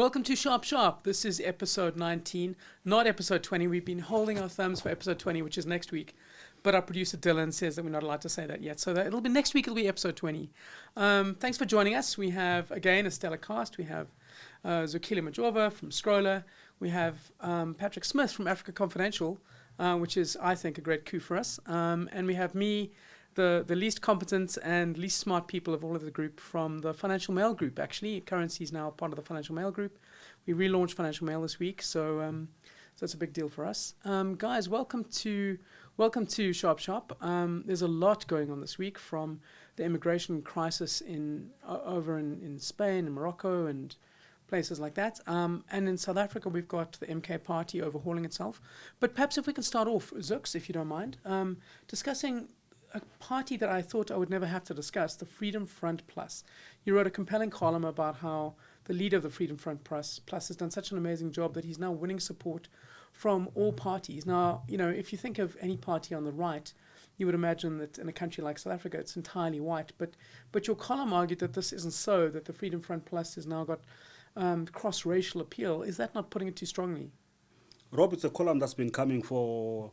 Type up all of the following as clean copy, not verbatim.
Welcome to Sharp Sharp. This is episode 19, not episode 20. We've been holding our thumbs for episode 20, which is next week. But our producer Dylan says that we're not allowed to say that yet. So that it'll be next week, it'll be episode 20. Thanks for joining us. We have, again, a stellar cast. We have Zukile Majova from Scrolla. We have Patrick Smith from Africa Confidential, which is, I think, a great coup for us. And we have me, the least competent and least smart people of all of the group from the Financial Mail group, actually. Currency is now part of the Financial Mail group. We relaunched Financial Mail this week, so it's a big deal for us. Guys, welcome to Sharp Sharp. There's a lot going on this week, from the immigration crisis over in Spain and Morocco and places like that. And in South Africa, we've got the MK party overhauling itself. But perhaps if we can start off, Zooks, if you don't mind, discussing a party that I thought I would never have to discuss, the Freedom Front Plus. You wrote a compelling column about how the leader of the Freedom Front Plus has done such an amazing job that he's now winning support from all parties. Now, if you think of any party on the right, you would imagine that in a country like South Africa, it's entirely white. But your column argued that this isn't so, that the Freedom Front Plus has now got cross-racial appeal. Is that not putting it too strongly? Rob, it's a column that's been coming for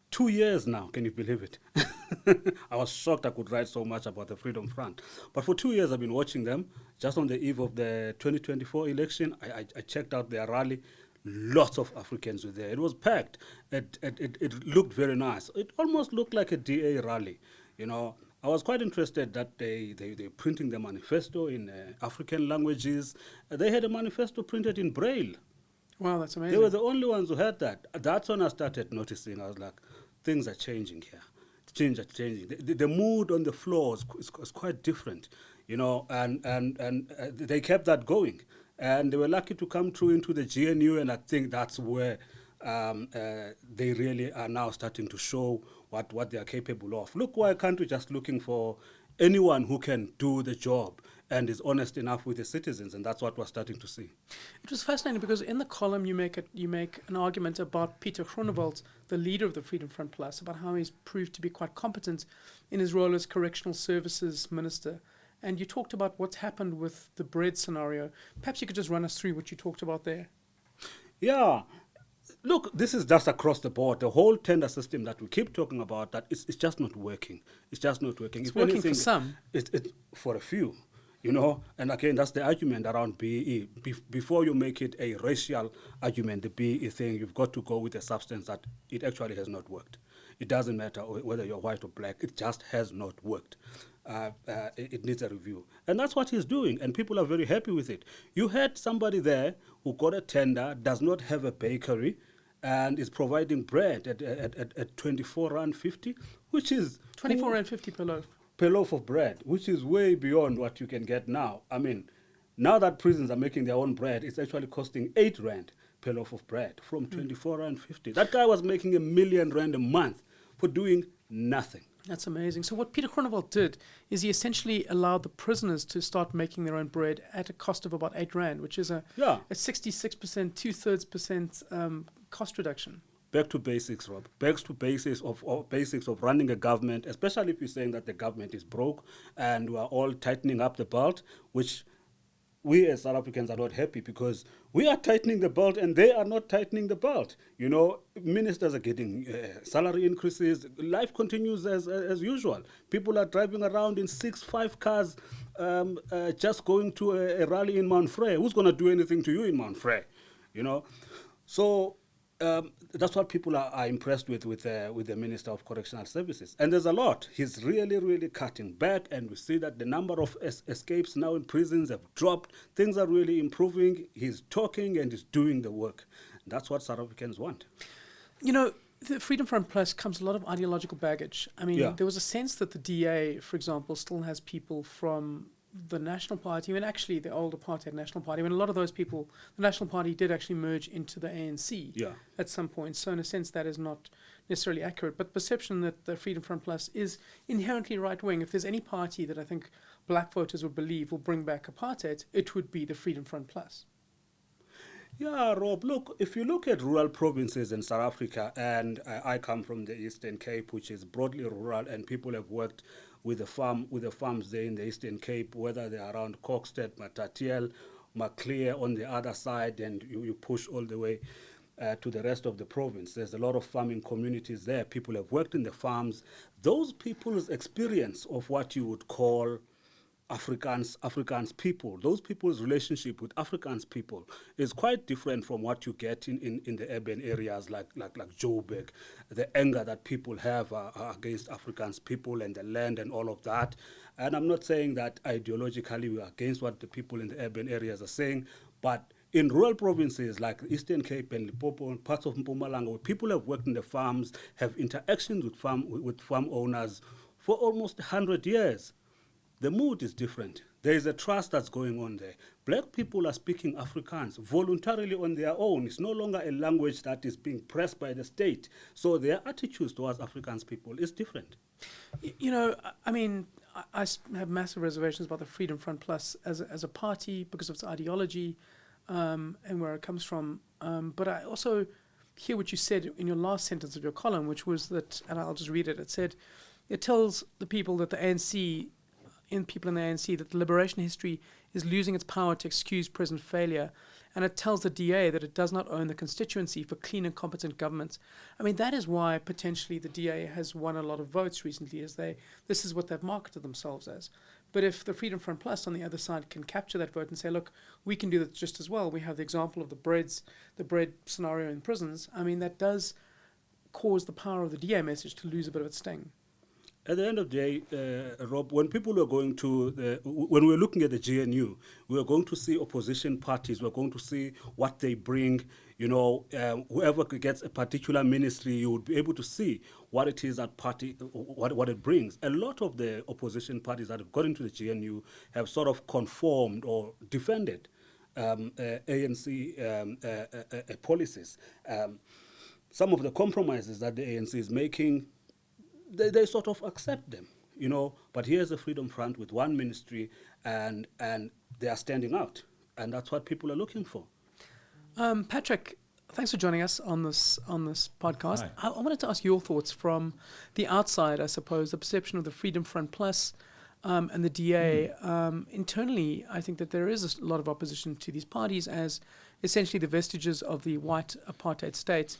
2 years now. Can you believe it? I was shocked I could write so much about the Freedom Front. But for 2 years, I've been watching them. Just on the eve of the 2024 election, I checked out their rally. Lots of Africans were there. It was packed. It looked very nice. It almost looked like a DA rally. I was quite interested that they're printing the manifesto in African languages. They had a manifesto printed in Braille. Wow, that's amazing. They were the only ones who had that. That's when I started noticing. I was like, things are changing here. Things are changing. The mood on the floor is quite different, and they kept that going. And they were lucky to come through into the GNU, and I think that's where they really are now starting to show what they are capable of. Look, we're a country just looking for anyone who can do the job and is honest enough with the citizens, and that's what we're starting to see. It was fascinating because in the column you make an argument about Pieter Groenewald, the leader of the Freedom Front Plus, about how he's proved to be quite competent in his role as Correctional Services Minister. And you talked about what's happened with the bread scenario. Perhaps you could just run us through what you talked about there. Yeah. Look, this is just across the board. The whole tender system that we keep talking about, that it's just not working. It's just not working. It's working for some. It's for a few, And again, that's the argument around BEE. Before you make it a racial argument, the BEE thing, you've got to go with the substance that it actually has not worked. It doesn't matter whether you're white or black. It just has not worked. It needs a review. And that's what he's doing, and people are very happy with it. You had somebody there who got a tender, does not have a bakery, and is providing bread at 24.50 Rand, which is 24.50 per loaf. Per loaf of bread, which is way beyond what you can get now. I mean, now that prisons are making their own bread, it's actually costing 8 Rand per loaf of bread from 24.50 Rand. That guy was making R1 million a month for doing nothing. That's amazing. So what Pieter Groenewald did is he essentially allowed the prisoners to start making their own bread at a cost of about 8 Rand, which is a 66%, 2/3% cost reduction. Back to basics, Rob. Back to basics of running a government, especially if you're saying that the government is broke and we are all tightening up the belt, which we as South Africans are not happy because we are tightening the belt and they are not tightening the belt. Ministers are getting salary increases. Life continues as usual. People are driving around in 6-5 cars just going to a rally in Mount Frere. Who's going to do anything to you in Mount Frere? So that's what people are impressed with the Minister of Correctional Services. And there's a lot. He's really, really cutting back, and we see that the number of escapes now in prisons have dropped. Things are really improving. He's talking and he's doing the work. That's what South Africans want. The Freedom Front Plus comes a lot of ideological baggage. I mean, There was a sense that the DA, for example, still has people from the National Party, actually the older party, National Party, a lot of those people, the National Party did actually merge into the ANC at some point. So in a sense, that is not necessarily accurate. But perception that the Freedom Front Plus is inherently right-wing. If there's any party that I think black voters would believe will bring back apartheid, it would be the Freedom Front Plus. Yeah, Rob, look, if you look at rural provinces in South Africa, and I come from the Eastern Cape, which is broadly rural, and people have worked with the farms there in the Eastern Cape, whether they're around Kokstad, Matatiele, MacG on the other side, and you push all the way to the rest of the province. There's a lot of farming communities there. People have worked in the farms. Those people's experience of what you would call Afrikaans people, those people's relationship with Afrikaans people is quite different from what you get in the urban areas like Joburg. The anger that people have against Afrikaans people and the land and all of that. And I'm not saying that ideologically we are against what the people in the urban areas are saying, but in rural provinces like the Eastern Cape and Limpopo and parts of Mpumalanga, where people have worked in the farms, have interactions with farm owners for almost 100 years, the mood is different. There is a trust that's going on there. Black people are speaking Afrikaans voluntarily on their own. It's no longer a language that is being pressed by the state. So their attitudes towards Afrikaans people is different. You know, I mean, I have massive reservations about the Freedom Front Plus as a party because of its ideology and where it comes from. But I also hear what you said in your last sentence of your column, which was that, and I'll just read it, it said, it tells the people that the ANC, people in the ANC, that the liberation history is losing its power to excuse present failure, and it tells the DA that it does not own the constituency for clean and competent governments. I mean, that is why potentially the DA has won a lot of votes recently, this is what they've marketed themselves as. But if the Freedom Front Plus on the other side can capture that vote and say, look, we can do that just as well. We have the example of the bread scenario in prisons. I mean, that does cause the power of the DA message to lose a bit of its sting. At the end of the day, Rob, when people were going to, when we were looking at the GNU, we were going to see opposition parties, we were going to see what they bring, whoever gets a particular ministry, you would be able to see what it is that party, what it brings. A lot of the opposition parties that have got into the GNU have sort of conformed or defended ANC policies. Some of the compromises that the ANC is making, they sort of accept them, but here's the Freedom Front with one ministry and they are standing out, and that's what people are looking for. Patrick, thanks for joining us on this podcast. I wanted to ask your thoughts from the outside, I suppose, the perception of the Freedom Front Plus and the DA. Internally, I think that there is a lot of opposition to these parties as essentially the vestiges of the white apartheid state.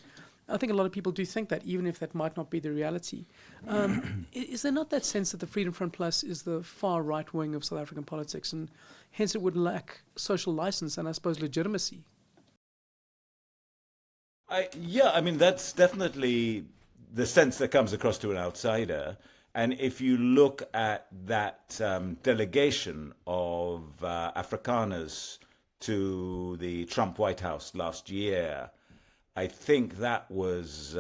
I think a lot of people do think that, even if that might not be the reality. Is there not that sense that the Freedom Front Plus is the far right wing of South African politics, and hence it would lack social license and, I suppose, legitimacy? I mean, that's definitely the sense that comes across to an outsider. And if you look at that delegation of Afrikaners to the Trump White House last year, I think that was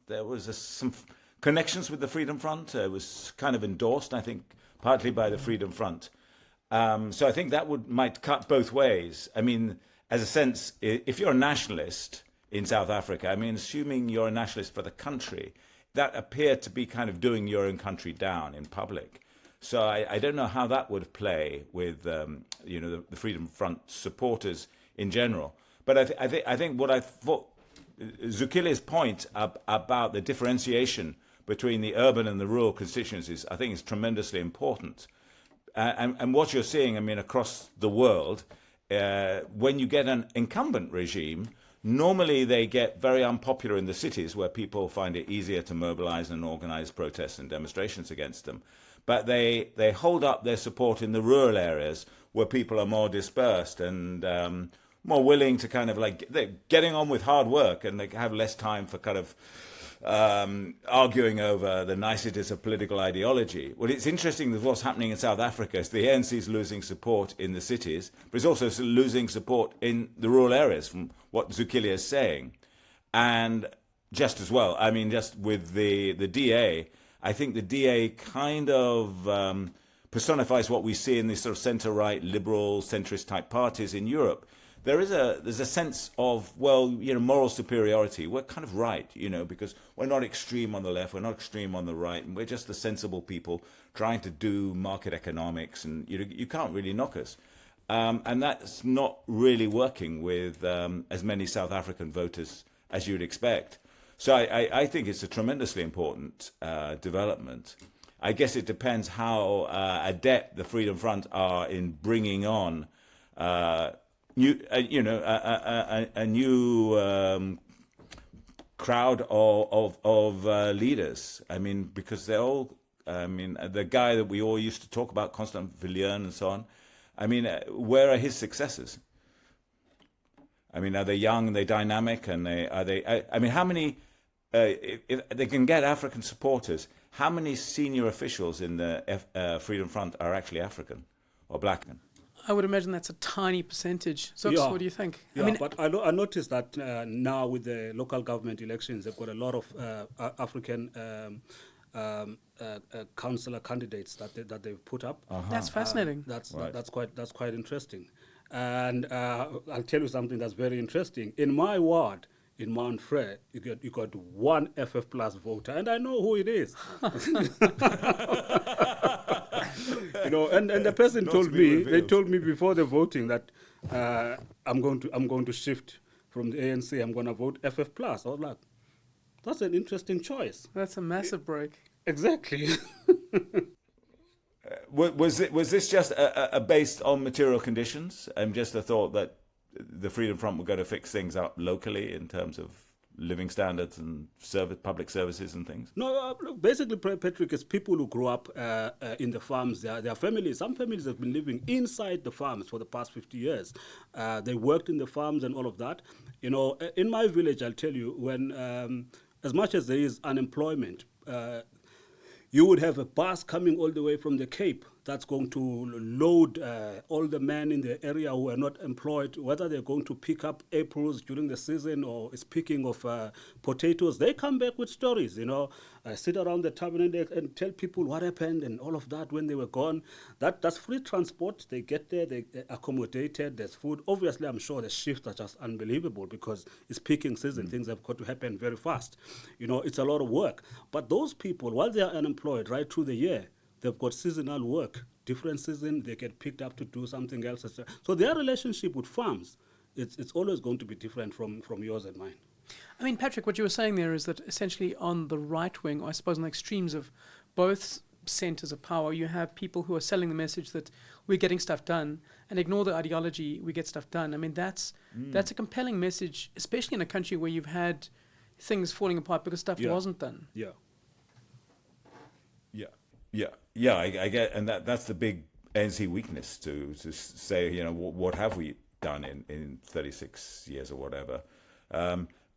there was some connections with the Freedom Front. It was kind of endorsed, I think, partly by the Freedom Front. So I think that might cut both ways. I mean, as a sense, if you're a nationalist in South Africa, I mean, assuming you're a nationalist for the country, that appeared to be kind of doing your own country down in public. So I don't know how that would play with the Freedom Front supporters in general. But I think what I thought, Zukile's point about the differentiation between the urban and the rural constituencies, I think is tremendously important. And what you're seeing, I mean, across the world, when you get an incumbent regime, normally they get very unpopular in the cities where people find it easier to mobilize and organize protests and demonstrations against them. But they hold up their support in the rural areas where people are more dispersed and more willing to kind of they're getting on with hard work, and they have less time for kind of arguing over the niceties of political ideology. Well, it's interesting that what's happening in South Africa is the ANC is losing support in the cities, but it's also losing support in the rural areas, from what Zukile is saying. And just as well, I mean, just with the DA, I think the DA kind of personifies what we see in these sort of centre-right, liberal, centrist type parties in Europe. There's a sense of, moral superiority. We're kind of right, because we're not extreme on the left, we're not extreme on the right, and we're just the sensible people trying to do market economics, and you can't really knock us. And that's not really working with as many South African voters as you'd expect. So I think it's a tremendously important development. I guess it depends how adept the Freedom Front are in bringing on a new crowd of leaders. I mean, because they're all. I mean, the guy that we all used to talk about, Constant Villiers and so on. I mean, where are his successors? I mean, are they young? Are they dynamic? And are they? I mean, how many? If they can get African supporters, how many senior officials in the Freedom Front are actually African or black? I would imagine that's a tiny percentage. So, what do you think? Yeah, I mean, but I noticed that now with the local government elections, they've got a lot of African councillor candidates that they've put up. That's fascinating. That's quite interesting. And I'll tell you something that's very interesting. In my ward, in Mount Frere, you got one FF plus voter, and I know who it is. And the person told me, they told me before the voting that I'm going to shift from the ANC. I'm going to vote FF plus. I was like, that's an interesting choice. That's a massive break. Exactly. Was this just based on material conditions and just the thought that the Freedom Front were going to fix things up locally in terms of living standards and public services and things? No, basically, Patrick, it's people who grew up in the farms. Their families, some families have been living inside the farms for the past 50 years. They worked in the farms and all of that. In my village, I'll tell you, when as much as there is unemployment, you would have a bus coming all the way from the Cape that's going to load all the men in the area who are not employed, whether they're going to pick up apples during the season or is picking of potatoes. They come back with stories, sit around the tavern and tell people what happened and all of that when they were gone. That's free transport. They get there, they're accommodated, there's food. Obviously, I'm sure the shifts are just unbelievable because it's picking season. Things have got to happen very fast. It's a lot of work. But those people, while they are unemployed right through the year, they've got seasonal work. Different season, they get picked up to do something else. So their relationship with farms, it's always going to be different from yours and mine. I mean, Patrick, what you were saying there is that essentially on the right wing, or I suppose on the extremes of both centers of power, you have people who are selling the message that we're getting stuff done and ignore the ideology, we get stuff done. I mean, that's a compelling message, especially in a country where you've had things falling apart because stuff wasn't done. Yeah, I get, and that's the big ANC weakness to say, what have we done in 36 years or whatever.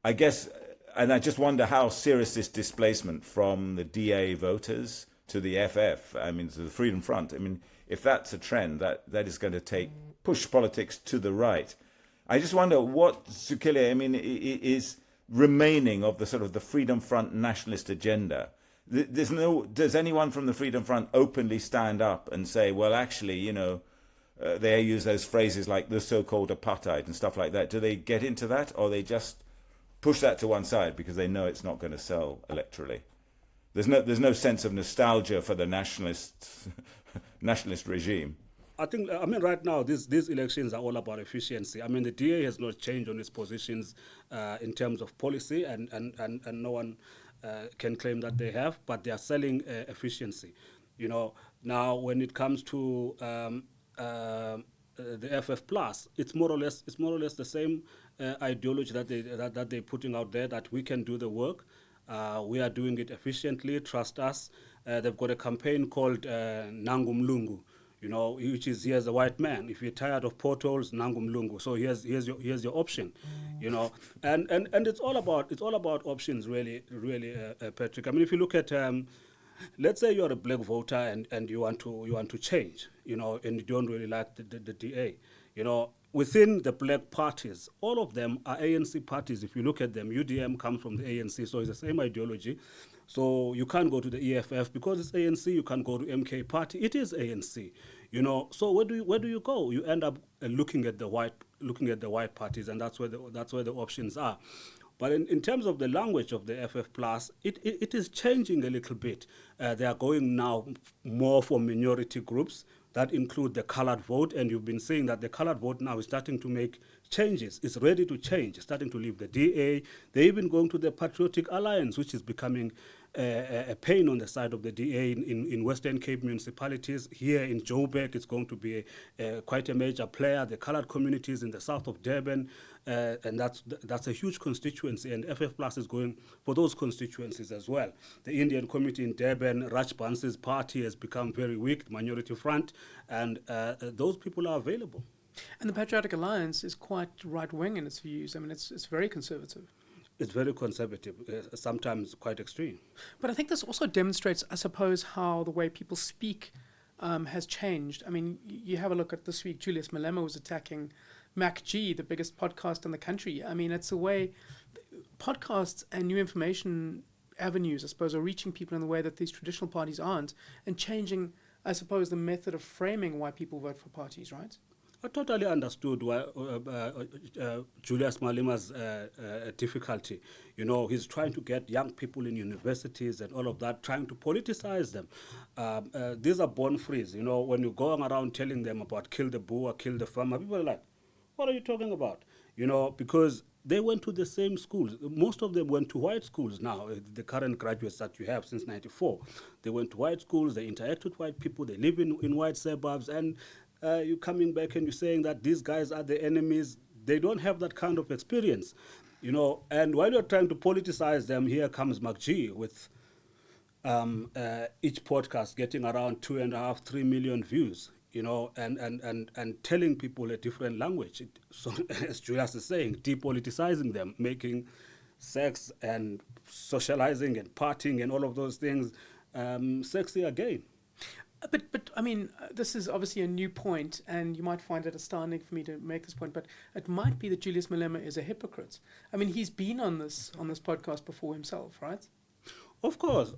I guess, and I just wonder how serious this displacement from the DA voters to the FF, I mean, to the Freedom Front, I mean, if that's a trend, that is going to push politics to the right. I just wonder what Zukile, I mean, is remaining of the sort of the Freedom Front nationalist agenda. Does anyone from the Freedom Front openly stand up and say, well, actually, they use those phrases like the so-called apartheid and stuff like that. Do they get into that, or they just push that to one side because they know it's not going to sell electorally? There's no sense of nostalgia for the nationalist regime. I mean, right now, these elections are all about efficiency. I mean, the DA has not changed on its positions in terms of policy, and no one can claim that they have, but they are selling efficiency. Now when it comes to the FF plus, it's more or less the same ideology that they're putting out there, that we can do the work, we are doing it efficiently, trust us. They've got a campaign called Nangumlungu, which is, here's a white man. If you're tired of potholes, Nangumlungu. So here's your option, and it's all about options, really, Patrick. I mean, if you look at, let's say you're a black voter and you want to change, and you don't really like the DA, within the black parties, all of them are ANC parties. If you look at them, UDM comes from the ANC, so it's the same ideology. So you can't go to the EFF because it's ANC. You can't go to MK Party. It is ANC. So where do you go? You end up looking at the white parties, and that's where the options are. But in terms of the language of the FF plus, it is changing a little bit. They are going now more for minority groups. That include the colored vote, and you've been seeing that the colored vote now is starting to make changes. It's ready to change, it's starting to leave the DA. They're even going to the Patriotic Alliance, which is becoming a pain on the side of the DA in Western Cape municipalities. Here in Joburg, it's going to be quite a major player. The coloured communities in the south of Durban, and that's a huge constituency, and FF Plus is going for those constituencies as well. The Indian community in Durban, Raj Bansi's party has become very weak, Minority Front, and those people are available. And the Patriotic Alliance is quite right-wing in its views. I mean, it's very conservative. It's very conservative, sometimes quite extreme. But I think this also demonstrates, I suppose, how the way people speak has changed. I mean, you have a look at this week, Julius Malema was attacking MacG, the biggest podcast in the country. I mean, it's a way, podcasts and new information avenues, I suppose, are reaching people in the way that these traditional parties aren't, and changing, I suppose, the method of framing why people vote for parties, right? I totally understood why Julius Malema's difficulty. You know, he's trying to get young people in universities and all of that, trying to politicize them. These are born frees. You know, when you're going around telling them about kill the Boer, kill the farmer, people are like, what are you talking about? You know, because they went to the same schools. Most of them went to white schools now, the current graduates that you have since 94. They went to white schools, they interact with white people, they live in white suburbs, and you're coming back and you're saying that these guys are the enemies. They don't have that kind of experience, you know. And while you're trying to politicize them, here comes MacG with each podcast getting around 2.5, 3 million views, you know, and telling people a different language. So, as Julius is saying, depoliticizing them, making sex and socializing and partying and all of those things sexy again. But I mean, this is obviously a new point, and you might find it astounding for me to make this point, but it might be that Julius Malema is a hypocrite. I mean, he's been on this podcast before himself, right? Of course.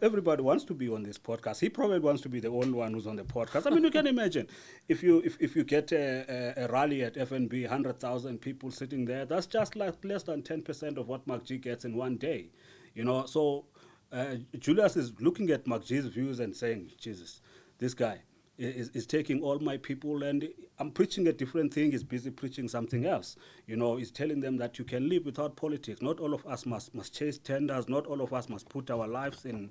Everybody wants to be on this podcast. He probably wants to be the only one who's on the podcast. I mean, you can imagine if you get a rally at FNB, 100,000 people sitting there, that's just like less than 10% of what MacG gets in one day, you know. So Julius is looking at MacG's views and saying, Jesus, this guy is taking all my people, and I'm preaching a different thing. He's busy preaching something else. You know, he's telling them that you can live without politics. Not all of us must chase tenders. Not all of us must put our lives in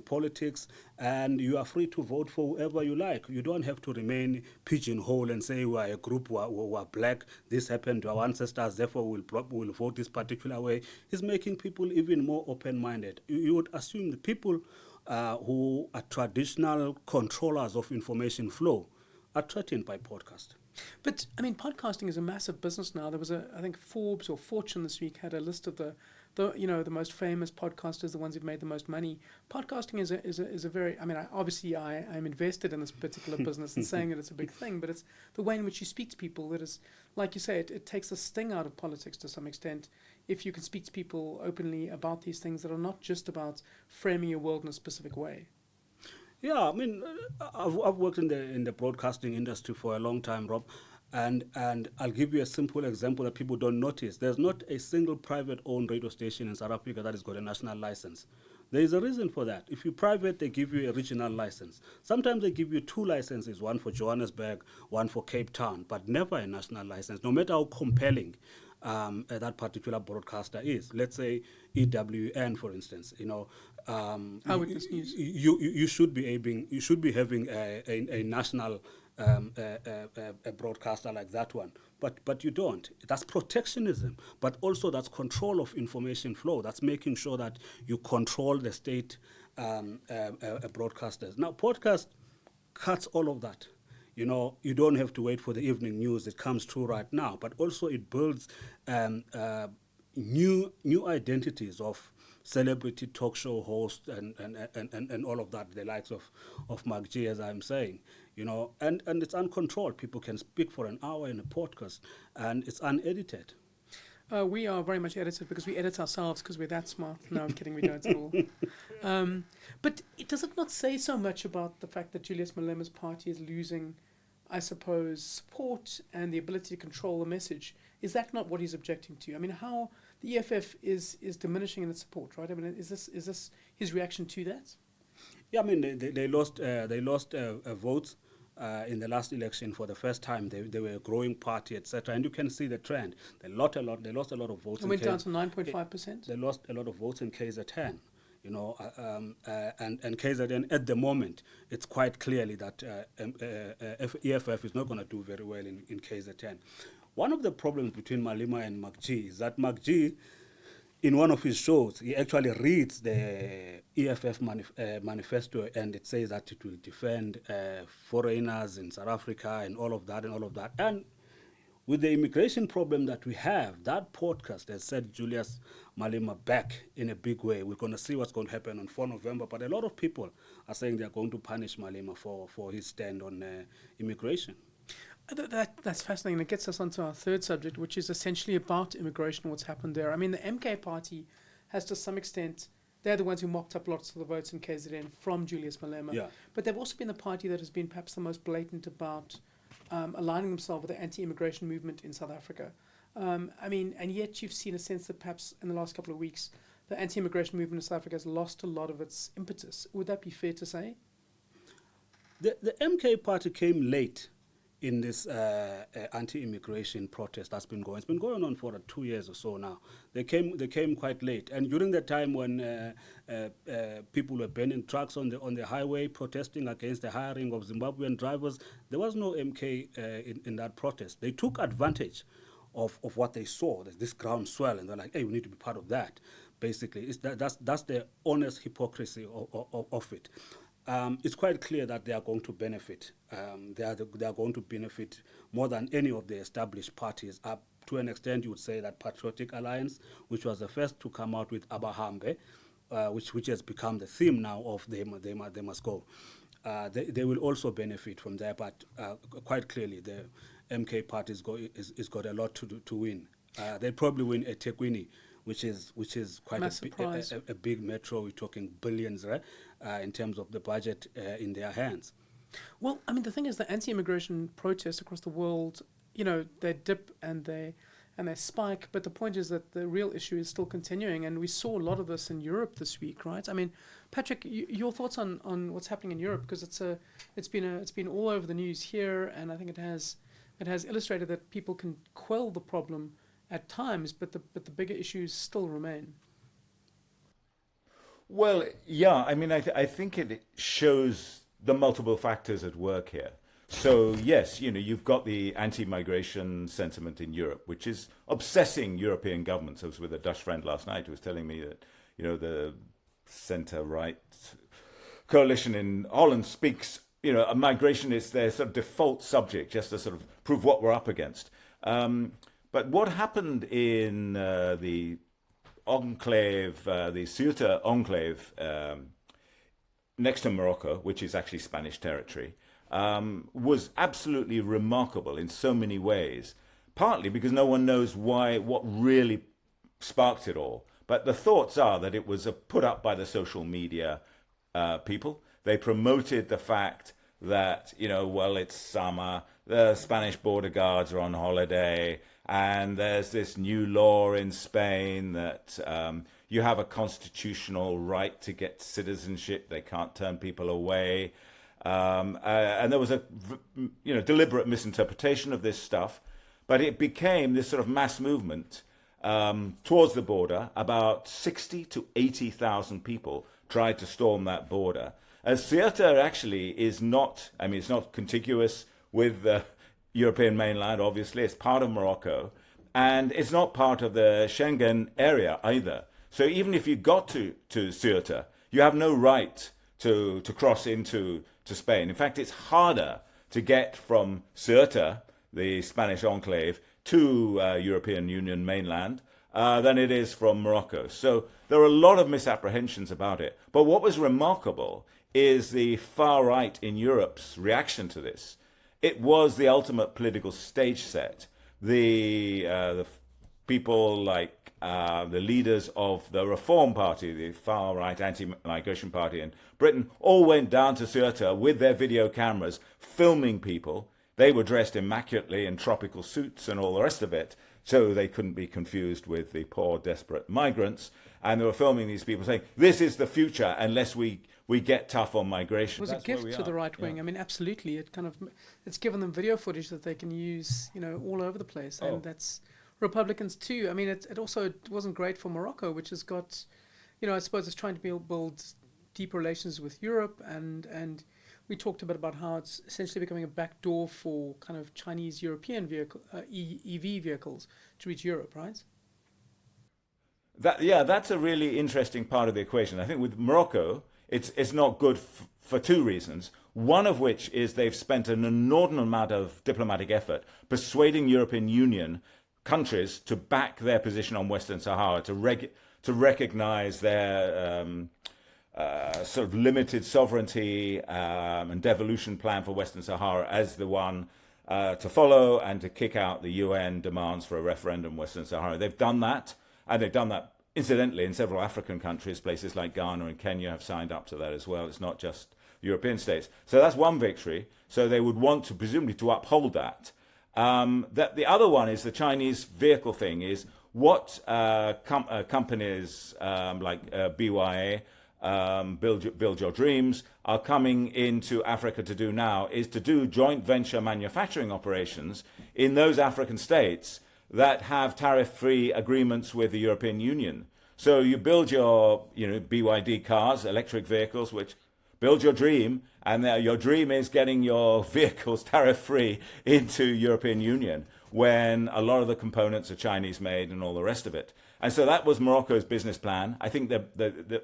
politics. And you are free to vote for whoever you like. You don't have to remain pigeonholed and say we are a group who are black. This happened to our ancestors, therefore we'll vote this particular way. He's making people even more open-minded. You would assume the people who are traditional controllers of information flow are threatened by podcast. But I mean, podcasting is a massive business now. There was I think Forbes or Fortune this week had a list of the the most famous podcasters, the ones who've made the most money. Podcasting is a very, I mean, I'm invested in this particular business and saying that it's a big thing, but it's the way in which you speak to people that is, like you say, it takes the sting out of politics to some extent. If you can speak to people openly about these things that are not just about framing your world in a specific way. Yeah, I mean, I've worked in the broadcasting industry for a long time, Rob, and I'll give you a simple example that people don't notice. There's not a single private-owned radio station in South Africa that has got a national license. There is a reason for that. If you're private, they give you a regional license. Sometimes they give you 2 licenses, one for Johannesburg, one for Cape Town, but never a national license, no matter how compelling that particular broadcaster is. Let's say EWN, for instance. You know, Eyewitness News. You should be having a national a broadcaster like that one, but you don't. That's protectionism, but also that's control of information flow. That's making sure that you control the state broadcasters. Now, podcast cuts all of that. You know, you don't have to wait for the evening news. It comes through right now. But also it builds new identities of celebrity talk show hosts and all of that, the likes of MacG, as I'm saying. You know, and it's uncontrolled. People can speak for an hour in a podcast, and it's unedited. We are very much edited because we edit ourselves because we're that smart. No, I'm kidding, we don't at all. But does it not say so much about the fact that Julius Malema's party is losing, I suppose, support and the ability to control the message? Is that not what he's objecting to? I mean, how the EFF is diminishing in its support, right? I mean, is this his reaction to that? Yeah, I mean, they lost votes in the last election for the first time. They were a growing party, etc. And you can see the trend. They lost a lot of votes. It went down to 9.5%. They lost a lot of votes in KZN. and KZN at the moment, it's quite clearly that EFF is not going to do very well in KZN. One of the problems between Malema and MacG is that MacG, in one of his shows, he actually reads the EFF manifesto, and it says that it will defend foreigners in South Africa and all of that. And with the immigration problem that we have, that podcast has set Julius Malema back in a big way. We're going to see what's going to happen on 4 November, but a lot of people are saying they're going to punish Malema for his stand on immigration. That's fascinating. It gets us onto our third subject, which is essentially about immigration, what's happened there. I mean, the MK party has, to some extent, they're the ones who mopped up lots of the votes in KZN from Julius Malema. Yeah. But they've also been the party that has been perhaps the most blatant about aligning themselves with the anti-immigration movement in South Africa. And yet you've seen a sense that perhaps in the last couple of weeks, the anti-immigration movement in South Africa has lost a lot of its impetus. Would that be fair to say? The MK party came late in this anti-immigration protest that's been going. It's been going on for 2 years or so now. They came quite late, and during the time when people were burning trucks on the highway, protesting against the hiring of Zimbabwean drivers, there was no MK in that protest. They took advantage of what they saw, this groundswell, and they're like, "Hey, we need to be part of that." Basically, that's the honest hypocrisy of it. It's quite clear that they are going to benefit. They are going to benefit more than any of the established parties. Up to an extent, you would say that Patriotic Alliance, which was the first to come out with Abahambe, which has become the theme now of they must go. They will also benefit from that, but quite clearly the MK party is got a lot to win. They probably win a Tekwini, which is quite a big metro. We're talking billions, right, in terms of the budget in their hands. Well, I mean, the thing is, the anti-immigration protests across the world, they dip and they spike. But the point is that the real issue is still continuing, and we saw a lot of this in Europe this week, right? I mean, Patrick, your thoughts on what's happening in Europe, because it's been all over the news here, and I think it has illustrated that people can quell the problem at times, but the bigger issues still remain. Well, yeah, I mean, I think it shows the multiple factors at work here. So, yes, you've got the anti-migration sentiment in Europe, which is obsessing European governments. I was with a Dutch friend last night who was telling me that, the centre-right coalition in Holland speaks, migration is their sort of default subject, just to sort of prove what we're up against. But what happened in the enclave, the Ceuta enclave, next to Morocco, which is actually Spanish territory, was absolutely remarkable in so many ways, partly because no one knows what really sparked it all. But the thoughts are that it was put up by the social media people. They promoted the fact that, it's summer, the Spanish border guards are on holiday, and there's this new law in Spain that you have a constitutional right to get citizenship. They can't turn people away. And there was a deliberate misinterpretation of this stuff, but it became this sort of mass movement towards the border. About 60 to 80,000 people tried to storm that border. Ceuta actually is not, it's not contiguous with the European mainland, obviously. It's part of Morocco, and it's not part of the Schengen area either. So even if you got to Ceuta, you have no right to cross into Spain. In fact, it's harder to get from Ceuta, the Spanish enclave, to European Union mainland than it is from Morocco. So there are a lot of misapprehensions about it. But what was remarkable is the far right in Europe's reaction to this. It was the ultimate political stage set. The people like the leaders of the Reform Party, the far-right anti-migration party in Britain, all went down to Ceuta with their video cameras, filming people. They were dressed immaculately in tropical suits and all the rest of it, so they couldn't be confused with the poor, desperate migrants. And they were filming these people saying, this is the future unless we get tough on migration. It was a gift to the right wing. Yeah. Absolutely. It's given them video footage that they can use, all over the place. And that's Republicans too. It also wasn't great for Morocco, which has got, I suppose it's trying to build deep relations with Europe, and we talked a bit about how it's essentially becoming a backdoor for kind of Chinese European EV vehicles to reach Europe, right? That's a really interesting part of the equation. I think with Morocco, it's not good for two reasons. One of which is they've spent an inordinate amount of diplomatic effort persuading European Union countries to back their position on Western Sahara, to recognize their sort of limited sovereignty and devolution plan for Western Sahara as the one to follow, and to kick out the UN demands for a referendum in Western Sahara. They've done that, and they've done that incidentally in several African countries. Places like Ghana and Kenya have signed up to that as well. It's not just European states. So that's one victory. So they would want to presumably to uphold that. That the other one is the Chinese vehicle thing. Is what companies like BYA, Build Your Dreams, are coming into Africa to do now is to do joint venture manufacturing operations in those African states that have tariff-free agreements with the European Union. So you build your, BYD cars, electric vehicles, which build your dream, and your dream is getting your vehicles tariff-free into European Union when a lot of the components are Chinese-made and all the rest of it. And so that was Morocco's business plan. I think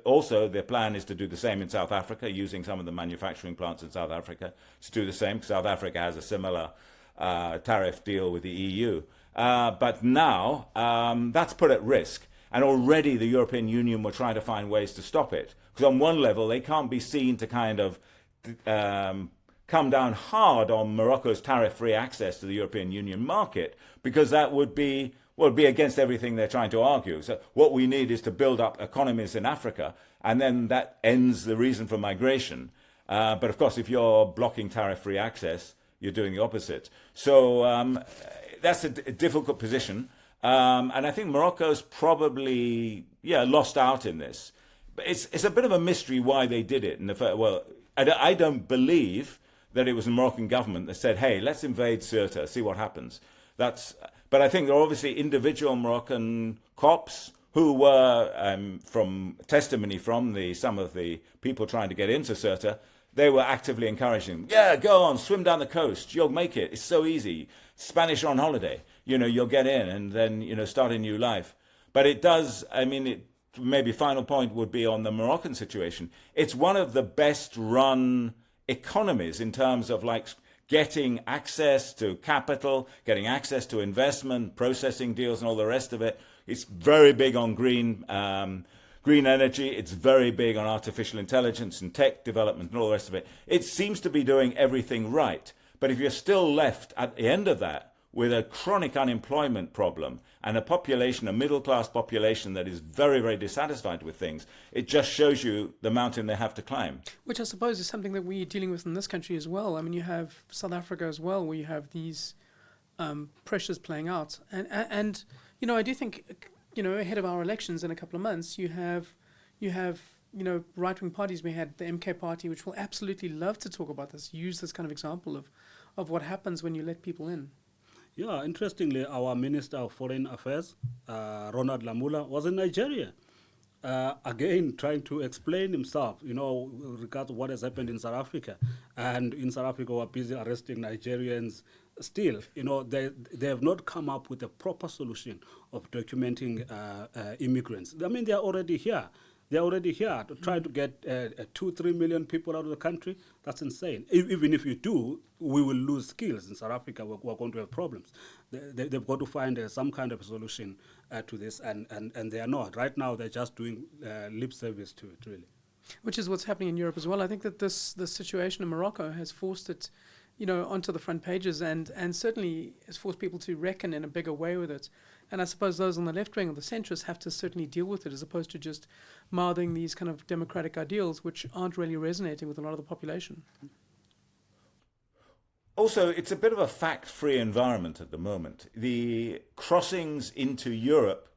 also their plan is to do the same in South Africa, using some of the manufacturing plants in South Africa to do the same, because South Africa has a similar tariff deal with the EU. But now that's put at risk. And already the European Union were trying to find ways to stop it. Because on one level, they can't be seen to kind of come down hard on Morocco's tariff-free access to the European Union market, because that would be against everything they're trying to argue. So what we need is to build up economies in Africa, and then that ends the reason for migration. But of course, if you're blocking tariff-free access, you're doing the opposite. So that's a difficult position. And I think Morocco's probably, lost out in this. But it's a bit of a mystery why they did it. I don't believe that it was the Moroccan government that said, hey, let's invade Ceuta, see what happens. But I think there are obviously individual Moroccan cops who were, from testimony from some of the people trying to get into Ceuta, they were actively encouraging them. Yeah, go on, swim down the coast. You'll make it. It's so easy. Spanish on holiday. You'll get in and then, start a new life. But it does, maybe final point would be on the Moroccan situation. It's one of the best run economies in terms of getting access to capital, getting access to investment, processing deals and all the rest of it. It's very big on green energy. It's very big on artificial intelligence and tech development and all the rest of it. It seems to be doing everything right. But if you're still left at the end of that with a chronic unemployment problem and a middle-class population that is very, very dissatisfied with things, it just shows you the mountain they have to climb. Which I suppose is something that we're dealing with in this country as well. You have South Africa as well, where you have these pressures playing out. And I do think, ahead of our elections in a couple of months, you have right-wing parties. We had the MK party, which will absolutely love to talk about this, use this kind of example of what happens when you let people in. Yeah, interestingly, our Minister of Foreign Affairs, Ronald Lamula, was in Nigeria, again trying to explain himself, regarding what has happened in South Africa. And in South Africa, we're busy arresting Nigerians still. They have not come up with a proper solution of documenting immigrants. They're already here. They're already here to try to get 2-3 million people out of the country. That's insane. Even if you do, we will lose skills in South Africa. We're going to have problems. They've got to find some kind of solution to this, and they are not. Right now, they're just doing lip service to it, really. Which is what's happening in Europe as well. I think that this situation in Morocco has forced it, onto the front pages, and certainly has forced people to reckon in a bigger way with it. And I suppose those on the left wing or the centrists have to certainly deal with it, as opposed to just mouthing these kind of democratic ideals, which aren't really resonating with a lot of the population. Also, it's a bit of a fact-free environment at the moment. The crossings into Europe.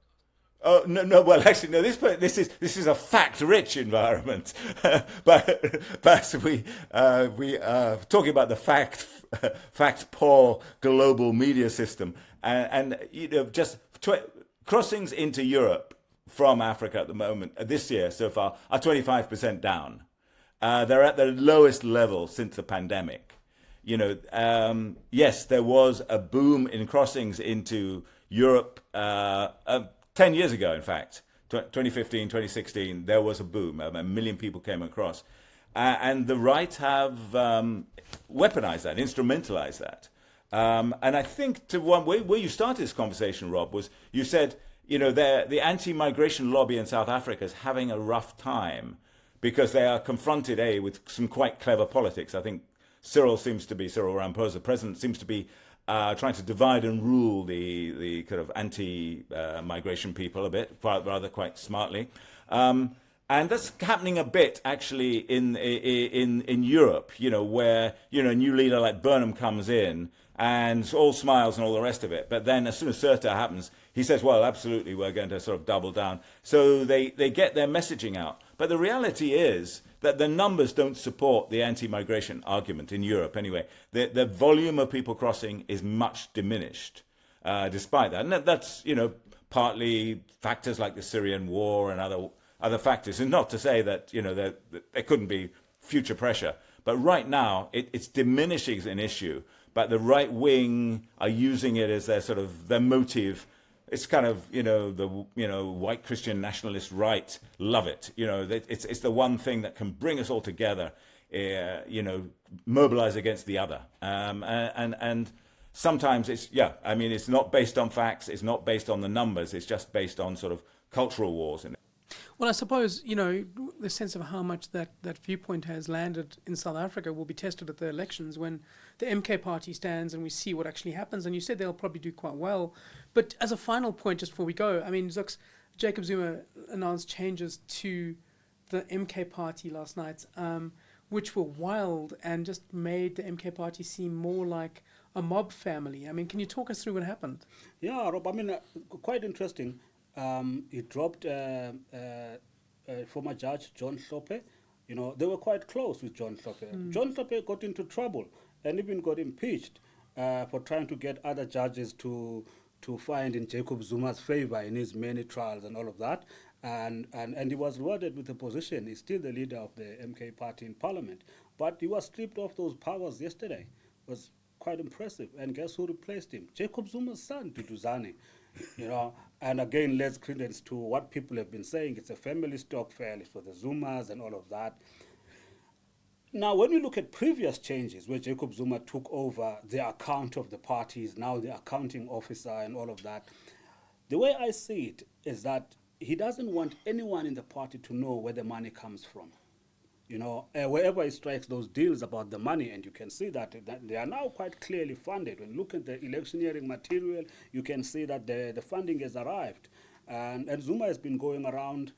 Oh no! Well, actually, no. This is a fact-rich environment, but we are talking about the fact-poor global media system, and crossings into Europe from Africa at the moment, this year so far, are 25% down. They're at the lowest level since the pandemic. Yes, there was a boom in crossings into Europe 10 years ago, in fact. 2015, 2016, there was a boom. 1 million people came across. And the right have weaponized that, instrumentalized that. And I think to one way where you started this conversation, Rob, was you said, the anti-migration lobby in South Africa is having a rough time because they are confronted, with some quite clever politics. I think Cyril Ramaphosa, the president, seems to be trying to divide and rule the kind of anti-migration people a bit, rather quite smartly. And that's happening a bit actually in Europe, where a new leader like Burnham comes in and all smiles and all the rest of it. But then as soon as Ceuta happens, he says, well, absolutely, we're going to sort of double down. So they get their messaging out. But the reality is that the numbers don't support the anti-migration argument in Europe anyway. The volume of people crossing is much diminished despite that. And that's, partly factors like the Syrian war and other factors. And not to say that, there couldn't be future pressure. But right now, it's diminishing as an issue. But the right wing are using it as their motive. It's kind of, the white Christian nationalist right love it. It's the one thing that can bring us all together, mobilize against the other. And sometimes it's not based on facts. It's not based on the numbers. It's just based on sort of cultural wars. Well, I suppose, the sense of how much that viewpoint has landed in South Africa will be tested at the elections when the MK party stands and we see what actually happens. And you said they'll probably do quite well. But as a final point, just before we go, I mean, Jacob Zuma announced changes to the MK party last night, which were wild and just made the MK party seem more like a mob family. I mean, can you talk us through what happened? Yeah, Rob, I mean, quite interesting. He dropped former judge John Hlophe. They were quite close with John Hlophe. John Hlophe got into trouble and even got impeached for trying to get other judges to find in Jacob Zuma's favor in his many trials and all of that. And he was rewarded with a position. He's still the leader of the MK party in parliament. But he was stripped of those powers yesterday. It was quite impressive. And guess who replaced him? Jacob Zuma's son, Duduzane. And again, let's credence to what people have been saying. It's a family stock fair for the Zumas and all of that. Now, when we look at previous changes where Jacob Zuma took over the account of the parties, now the accounting officer and all of that, the way I see it is that he doesn't want anyone in the party to know where the money comes from. Wherever he strikes those deals about the money, and you can see that they are now quite clearly funded. When you look at the electioneering material, you can see that the funding has arrived. And Zuma has been going around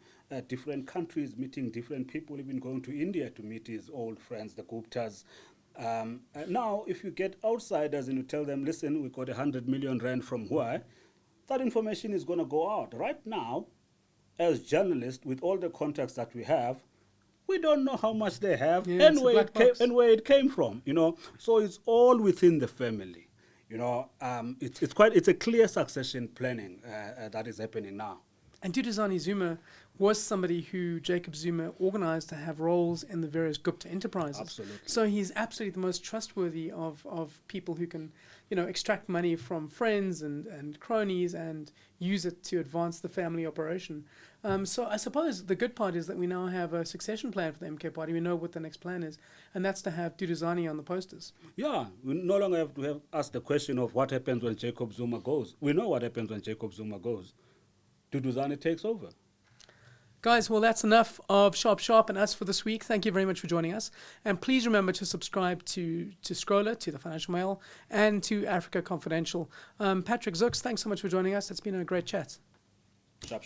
different countries, meeting different people, even going to India to meet his old friends, the Guptas. Now, if you get outsiders and you tell them, listen, we got 100 million rand from where, that information is going to go out. Right now, as journalists, with all the contacts that we have, we don't know how much they have and where it came from, So it's all within the family, It's a clear succession planning that is happening now. And Duduzane Zuma was somebody who Jacob Zuma organized to have roles in the various Gupta enterprises. Absolutely. So he's absolutely the most trustworthy of people who can, extract money from friends and cronies and use it to advance the family operation. So I suppose the good part is that we now have a succession plan for the MK party. We know what the next plan is, and that's to have Duduzane on the posters. Yeah, we no longer have to ask the question of what happens when Jacob Zuma goes. We know what happens when Jacob Zuma goes. Duduzane takes over. Guys, well, that's enough of Sharp and us for this week. Thank you very much for joining us. And please remember to subscribe to Scrolla, to the Financial Mail, and to Africa Confidential. Patrick Zooks, thanks so much for joining us. It's been a great chat. Sharp.